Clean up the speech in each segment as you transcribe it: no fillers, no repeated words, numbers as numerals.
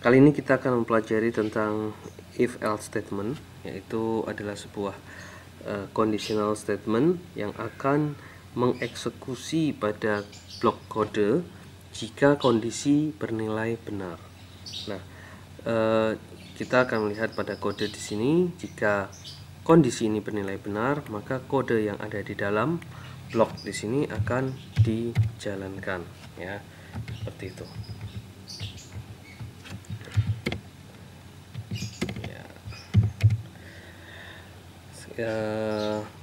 Kali ini kita akan mempelajari tentang if else statement, yaitu adalah sebuah conditional statement yang akan mengeksekusi pada blok kode jika kondisi bernilai benar. Nah, kita akan melihat pada kode di sini, jika kondisi ini bernilai benar, maka kode yang ada di dalam blok di sini akan dijalankan, ya, seperti itu.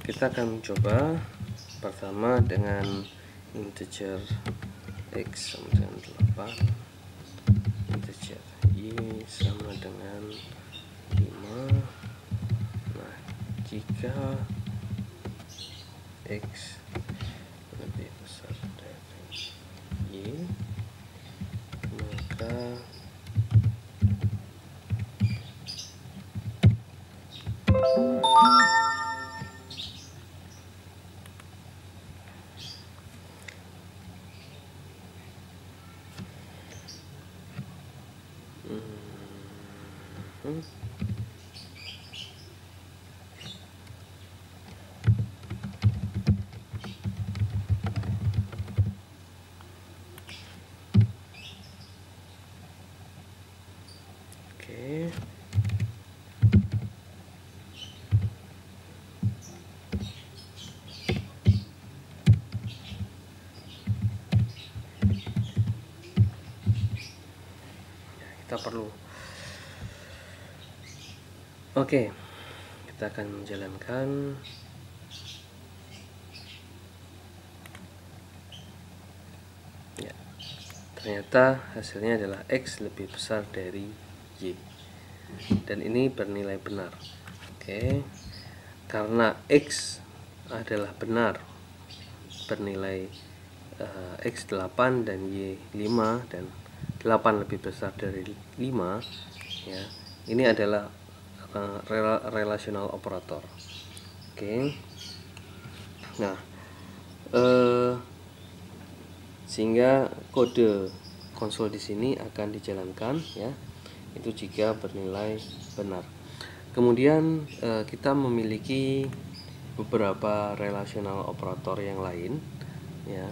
Kita akan mencoba pertama dengan integer x sama dengan 8, integer y sama dengan 5. Nah, jika x lebih besar dari y, maka oke. Kita perlu. Oke, kita akan menjalankan. Ya, ternyata hasilnya adalah x lebih besar dari y, dan ini bernilai benar. Oke, karena x adalah benar, bernilai x 8 dan y 5, dan 8 lebih besar dari 5, ya, ini adalah relational operator. Oke. Nah, sehingga kode konsol di sini akan dijalankan, ya, itu jika bernilai benar. Kemudian kita memiliki beberapa relational operator yang lain, ya.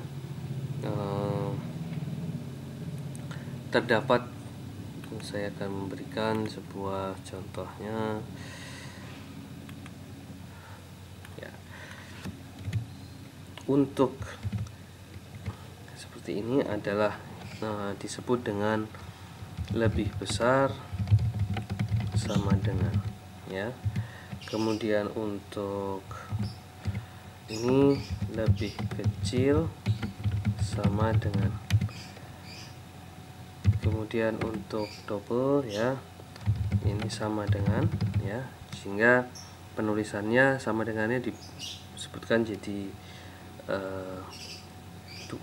Terdapat, saya akan memberikan sebuah contohnya, ya. Untuk seperti ini adalah disebut dengan lebih besar sama dengan, ya. Kemudian untuk ini lebih kecil sama dengan. Kemudian untuk double, ya, ini sama dengan, ya, sehingga penulisannya sama dengannya disebutkan jadi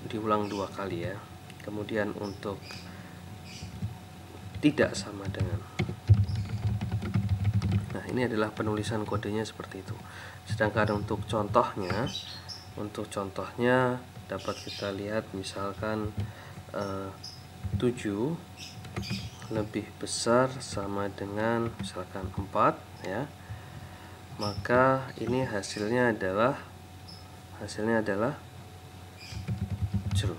diulang 2 kali, ya. Kemudian untuk tidak sama dengan. Nah, ini adalah penulisan kodenya seperti itu. Sedangkan untuk contohnya dapat kita lihat, misalkan 7 lebih besar sama dengan misalkan 4, ya, maka ini hasilnya adalah true.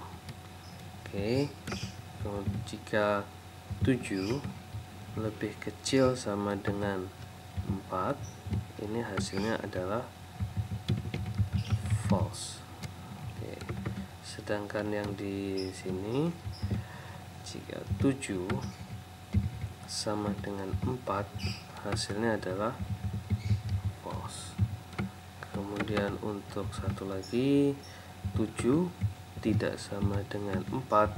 Oke. Jika 7 lebih kecil sama dengan 4, ini hasilnya adalah false. Oke. Sedangkan yang di sini, jika 7 sama dengan 4, hasilnya adalah false. Kemudian untuk satu lagi, 7 tidak sama dengan 4,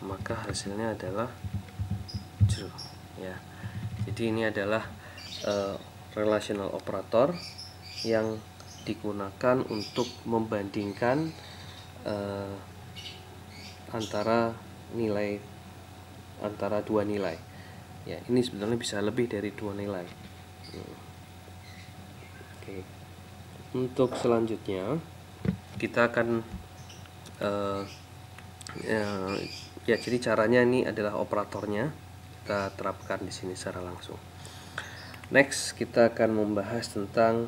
maka hasilnya adalah true, ya. Jadi ini adalah relational operator yang digunakan untuk membandingkan antara dua nilai, ya. Ini sebenarnya bisa lebih dari 2 nilai. Oke. Untuk selanjutnya kita akan ya, jadi caranya ini adalah operatornya. kita terapkan di sini secara langsung. Next, kita akan membahas tentang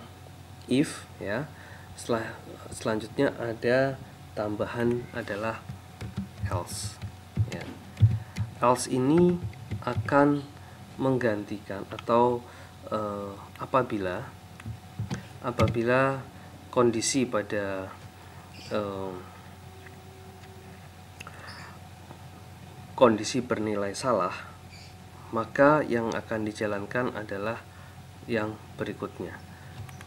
if ya. Selanjutnya ada tambahan adalah else ya. Else ini akan menggantikan atau apabila kondisi pada kondisi bernilai salah, maka yang akan dijalankan adalah yang berikutnya.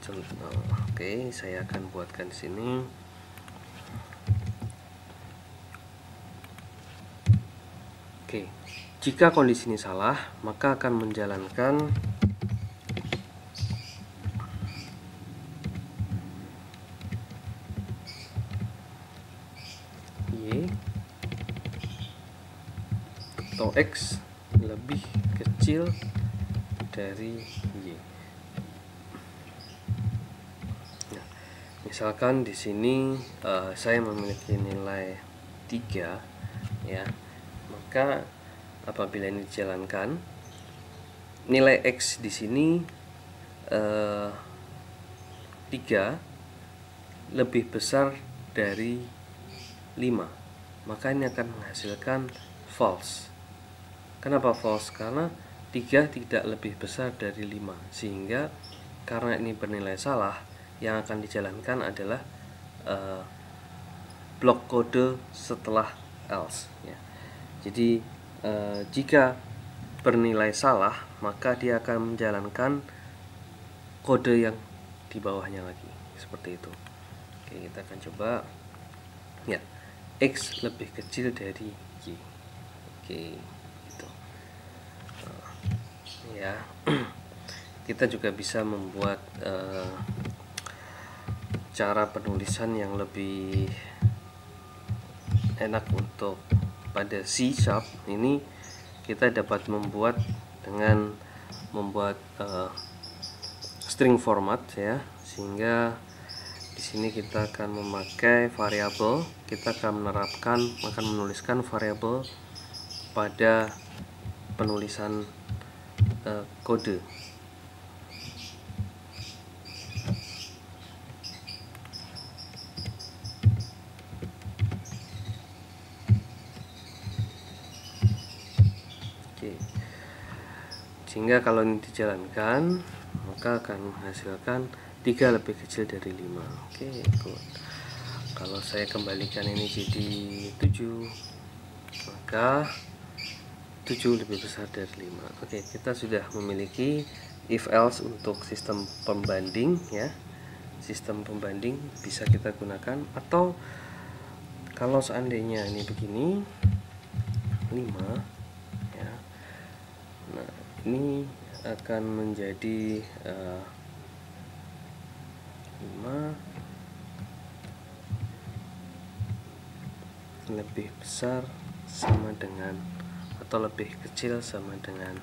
Contoh, oke, saya akan buatkan di sini. Oke, jika kondisi ini salah, maka akan menjalankan y atau x lebih kecil dari y. Nah, misalkan di sini saya memiliki nilai 3 ya, maka apabila ini dijalankan, nilai x di sini 3 lebih besar dari 5, maka ini akan menghasilkan false. Kenapa false? Karena 3 tidak lebih besar dari 5, sehingga karena ini bernilai salah, yang akan dijalankan adalah blok kode setelah else ya. Jadi jika bernilai salah, maka dia akan menjalankan kode yang di bawahnya lagi, seperti itu. Oke, kita akan coba ya, x lebih kecil dari y. Oke, gitu ya. Kita juga bisa membuat cara penulisan yang lebih enak untuk pada C#. Ini kita dapat membuat dengan membuat string format ya, sehingga di sini kita akan memakai variabel. Kita akan menuliskan variabel pada penulisan kode. Oke. Sehingga kalau ini dijalankan, maka akan menghasilkan 3 lebih kecil dari 5. Oke, good. Kalau saya kembalikan ini jadi 7, maka 7 lebih besar dari 5. Oke, kita sudah memiliki if else untuk sistem pembanding ya. Sistem pembanding bisa kita gunakan, atau kalau seandainya ini begini 5 ya. Nah, ini akan menjadi 5 lebih besar sama dengan atau lebih kecil sama dengan,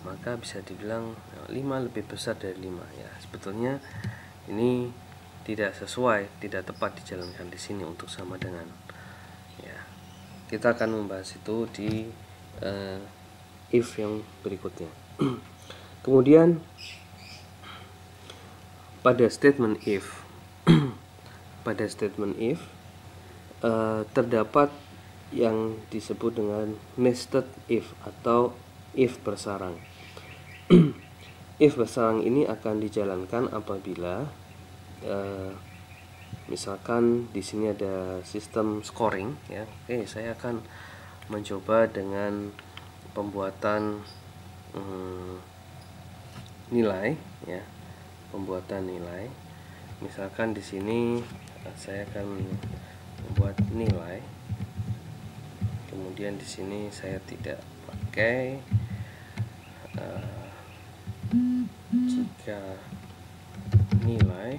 maka bisa dibilang 5 lebih besar dari 5 ya. Sebetulnya ini tidak sesuai, tidak tepat dijalankan di sini untuk sama dengan ya. Kita akan membahas itu di if yang berikutnya. Kemudian pada statement if pada statement if terdapat yang disebut dengan nested if atau if bersarang. If bersarang ini akan dijalankan apabila misalkan di sini ada sistem scoring ya. Oke, saya akan mencoba dengan pembuatan nilai ya, pembuatan nilai. Misalkan di sini saya akan membuat nilai, kemudian di sini saya tidak pakai jika nilai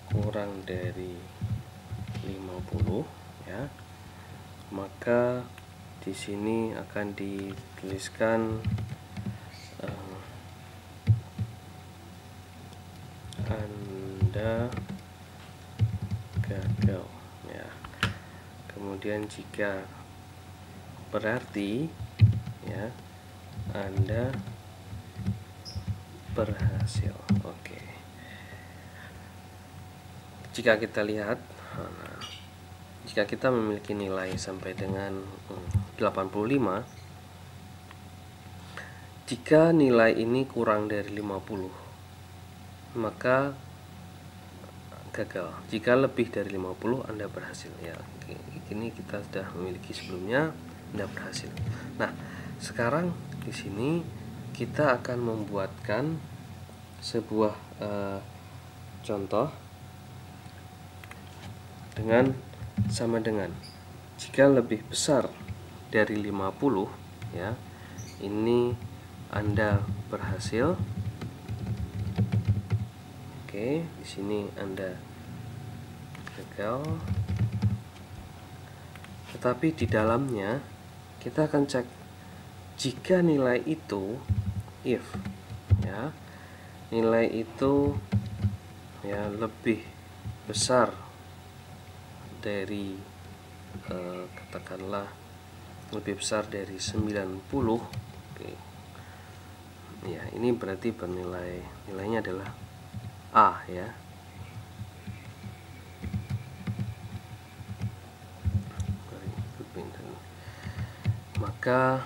kurang dari 50 ya, maka di sini akan dituliskan Anda gagal ya. Kemudian jika berarti ya, Anda berhasil. Oke. Jika kita lihat, jika kita memiliki nilai sampai dengan 85, jika nilai ini kurang dari 50, maka gagal. Jika lebih dari 50, Anda berhasil. Ya, ini kita sudah memiliki sebelumnya, Anda berhasil. Nah, sekarang di sini kita akan membuatkan sebuah contoh dengan sama dengan jika lebih besar dari 50, ya, ini Anda berhasil. Oke, di sini Anda gagal. Tetapi di dalamnya kita akan cek jika nilai itu, if, ya, nilai itu ya lebih besar dari katakanlah lebih besar dari 90. Oke. Ya, ini berarti nilainya adalah A, ya. Maka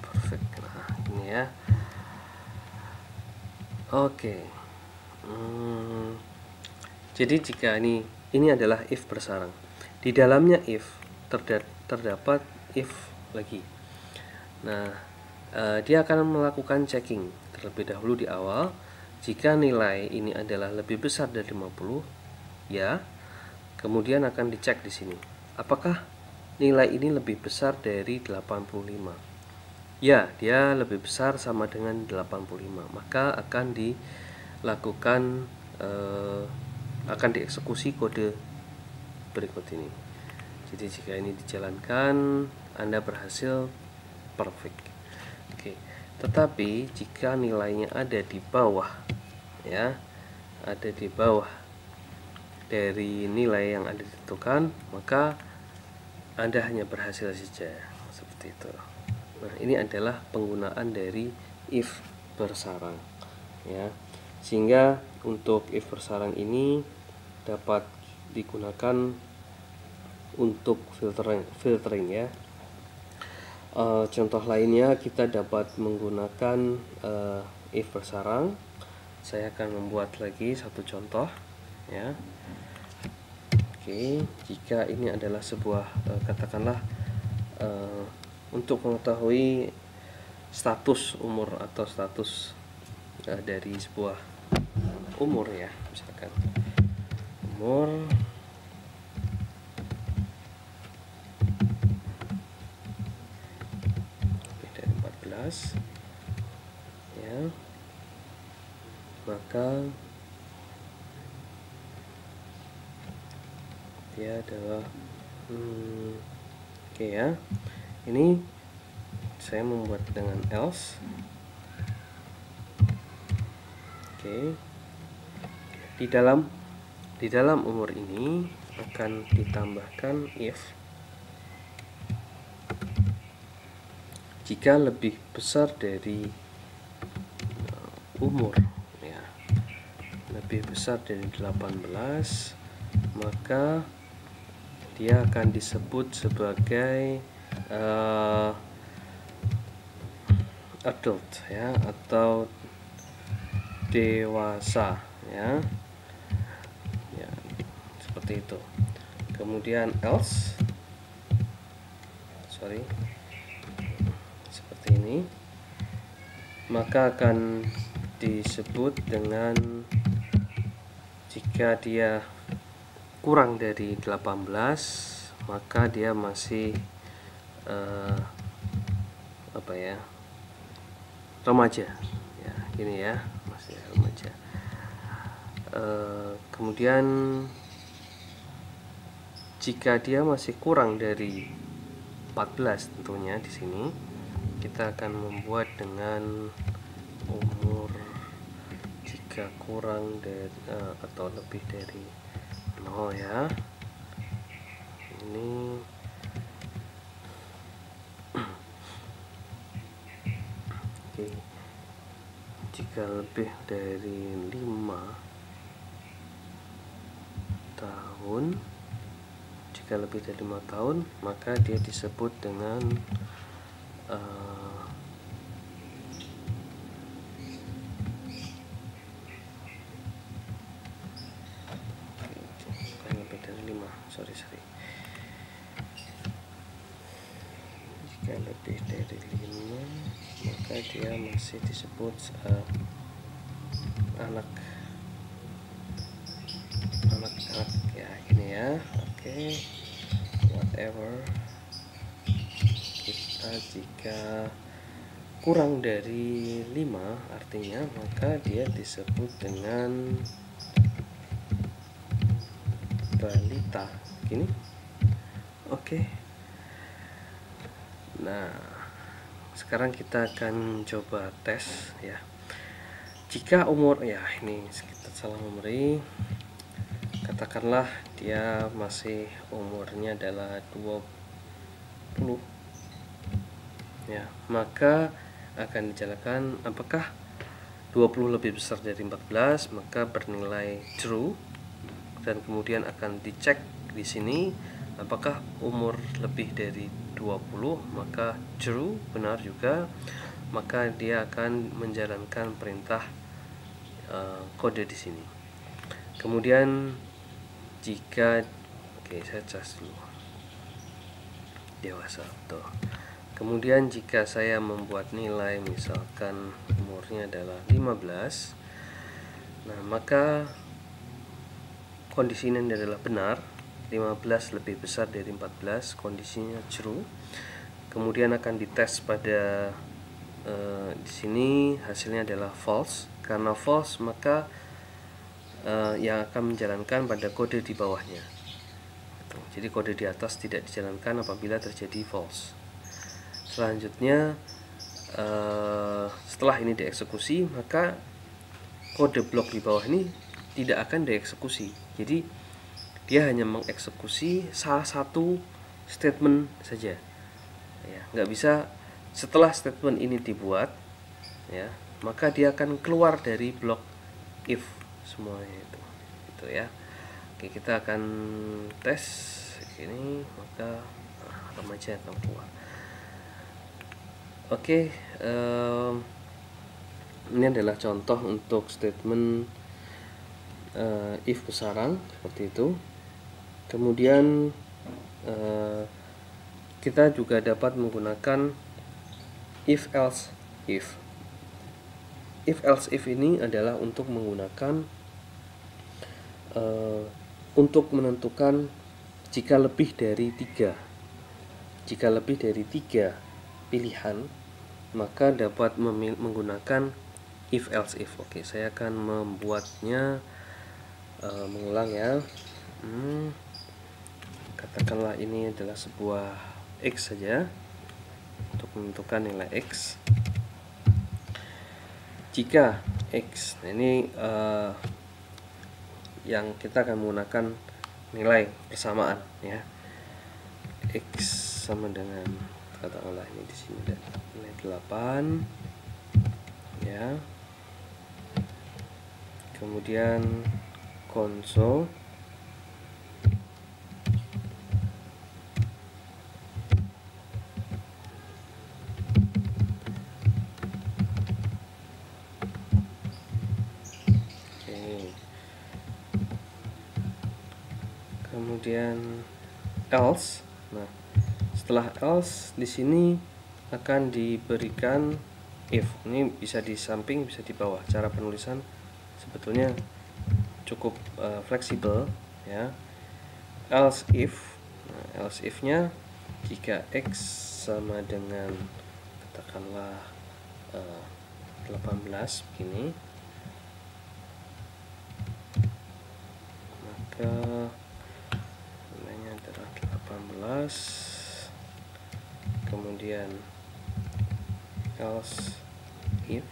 perfect. Nah, ini ya. Oke. Jadi jika ini adalah if bersarang. Di dalamnya if terdapat if lagi. Nah, dia akan melakukan checking terlebih dahulu di awal. Jika nilai ini adalah lebih besar dari 50, ya, kemudian akan dicek di sini. Apakah nilai ini lebih besar dari 85? Ya, dia lebih besar sama dengan 85. Maka akan dilakukan akan dieksekusi kode berikut ini. Jadi jika ini dijalankan, Anda berhasil, perfect. Oke. Tetapi jika nilainya ada di bawah, ya, ada di bawah dari nilai yang Anda tentukan, maka Anda hanya berhasil saja, seperti itu. Nah, ini adalah penggunaan dari if bersarang, ya. Sehingga untuk if bersarang ini dapat digunakan untuk filtering, ya. Contoh lainnya kita dapat menggunakan if bersarang. Saya akan membuat lagi satu contoh, ya. Oke, jika ini adalah sebuah katakanlah untuk mengetahui status umur atau status dari sebuah umur, ya, misalkan umur lebih dari 14, ya, maka dia adalah oke, ya. Ini saya membuat dengan else. Oke. Di dalam umur ini akan ditambahkan if jika lebih besar dari umur, ya, lebih besar dari 18, maka dia akan disebut sebagai adult, ya, atau dewasa, ya, seperti itu. Kemudian else, seperti ini, maka akan disebut dengan jika dia kurang dari 18, maka dia masih remaja, ya, gini, ya, masih remaja. Kemudian jika dia masih kurang dari 14, tentunya di sini kita akan membuat dengan umur jika kurang dari atau lebih dari 0 ya. Ini oke. Jika lebih dari 5 tahun, jika lebih dari 5 tahun, maka dia disebut dengan lebih dari 5, sorry. Jika lebih dari 5, maka dia masih disebut anak ya, ini ya. Oke, whatever. Kita jika kurang dari 5 artinya, maka dia disebut dengan balita gini. Oke. Nah, sekarang kita akan coba tes ya. Jika umur, ya ini kita salah memberi, katakanlah dia masih umurnya adalah 20 ya, maka akan dijalankan apakah 20 lebih besar dari 14, maka bernilai true, dan kemudian akan dicek di sini apakah umur lebih dari 20, maka true, benar juga, maka dia akan menjalankan perintah kode di sini. Kemudian jika saya cas dulu dewasa tuh. Kemudian jika saya membuat nilai misalkan umurnya adalah 15, nah maka kondisi ini adalah benar, 15 lebih besar dari 14, kondisinya true. Kemudian akan dites pada di sini hasilnya adalah false. Karena false, maka yang akan menjalankan pada kode di bawahnya. Jadi kode di atas tidak dijalankan apabila terjadi false. Selanjutnya setelah ini dieksekusi, maka kode blok di bawah ini tidak akan dieksekusi. Jadi dia hanya mengeksekusi salah satu statement saja ya, nggak bisa setelah statement ini dibuat ya, maka dia akan keluar dari blok if semuanya itu ya. Oke, kita akan tes ini, maka remaja akan keluar. Oke, ini adalah contoh untuk statement if besaran seperti itu. Kemudian kita juga dapat menggunakan if else if. If else if ini adalah untuk menggunakan untuk menentukan jika lebih dari 3 pilihan, maka dapat menggunakan if else if. Oke, saya akan membuatnya mengulang ya. Katakanlah ini adalah sebuah x saja untuk menentukan nilai x. Jika x, nah ini yang kita akan menggunakan nilai persamaan ya. X sama dengan, katakanlah ini di sini ada nilai 8 ya. Kemudian konsol kemudian else. Nah, setelah else di sini akan diberikan if. Ini bisa di samping, bisa di bawah. Cara penulisan sebetulnya cukup fleksibel ya. Else if. Nah, else if-nya jika x sama dengan katakanlah 18 begini, maka nilainya adalah 18. Kemudian else if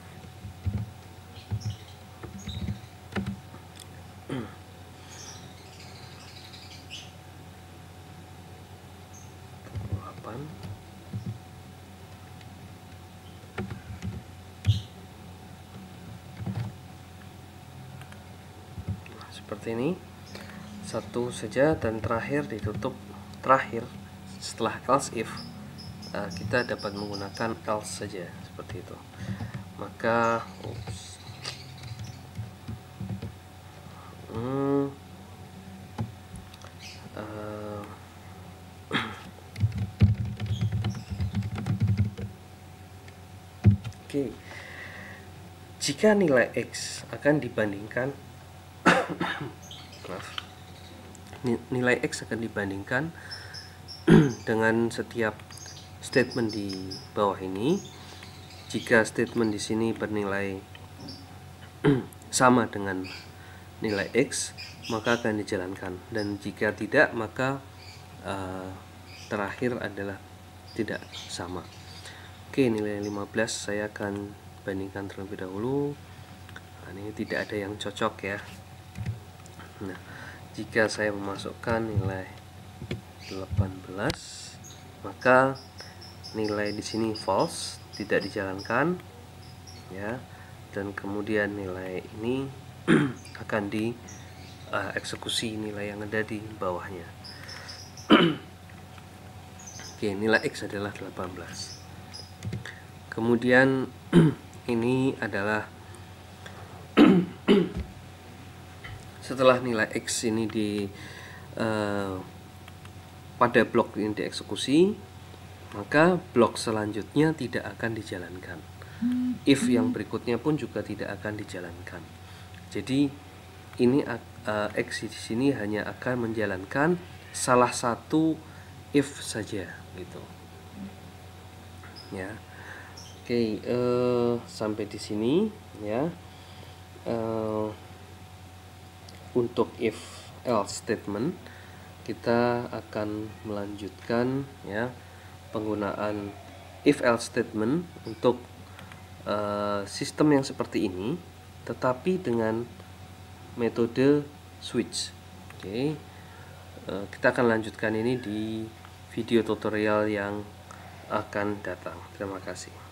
seperti ini, satu saja, dan terakhir ditutup. Terakhir setelah else if, kita dapat menggunakan else saja seperti itu. Maka Oke, jika nilai X akan dibandingkan nilai X akan dibandingkan dengan setiap statement di bawah ini. Jika statement di sini bernilai sama dengan nilai X, maka akan dijalankan, dan jika tidak, maka terakhir adalah tidak sama. Oke, nilai 15 saya akan bandingkan terlebih dahulu. Ini tidak ada yang cocok ya. Nah, jika saya memasukkan nilai 18, maka nilai di sini false, tidak dijalankan ya, dan kemudian nilai ini akan dieksekusi nilai yang ada di bawahnya. Oke, nilai X adalah 18. Kemudian ini adalah setelah nilai X ini pada blok ini dieksekusi, maka blok selanjutnya tidak akan dijalankan. If yang berikutnya pun juga tidak akan dijalankan. Jadi ini X di sini hanya akan menjalankan salah satu if saja gitu. Ya. Oke, sampai di sini ya. Untuk if else statement, kita akan melanjutkan ya penggunaan if else statement untuk sistem yang seperti ini, tetapi dengan metode switch. Oke, kita akan lanjutkan ini di video tutorial yang akan datang. Terima kasih.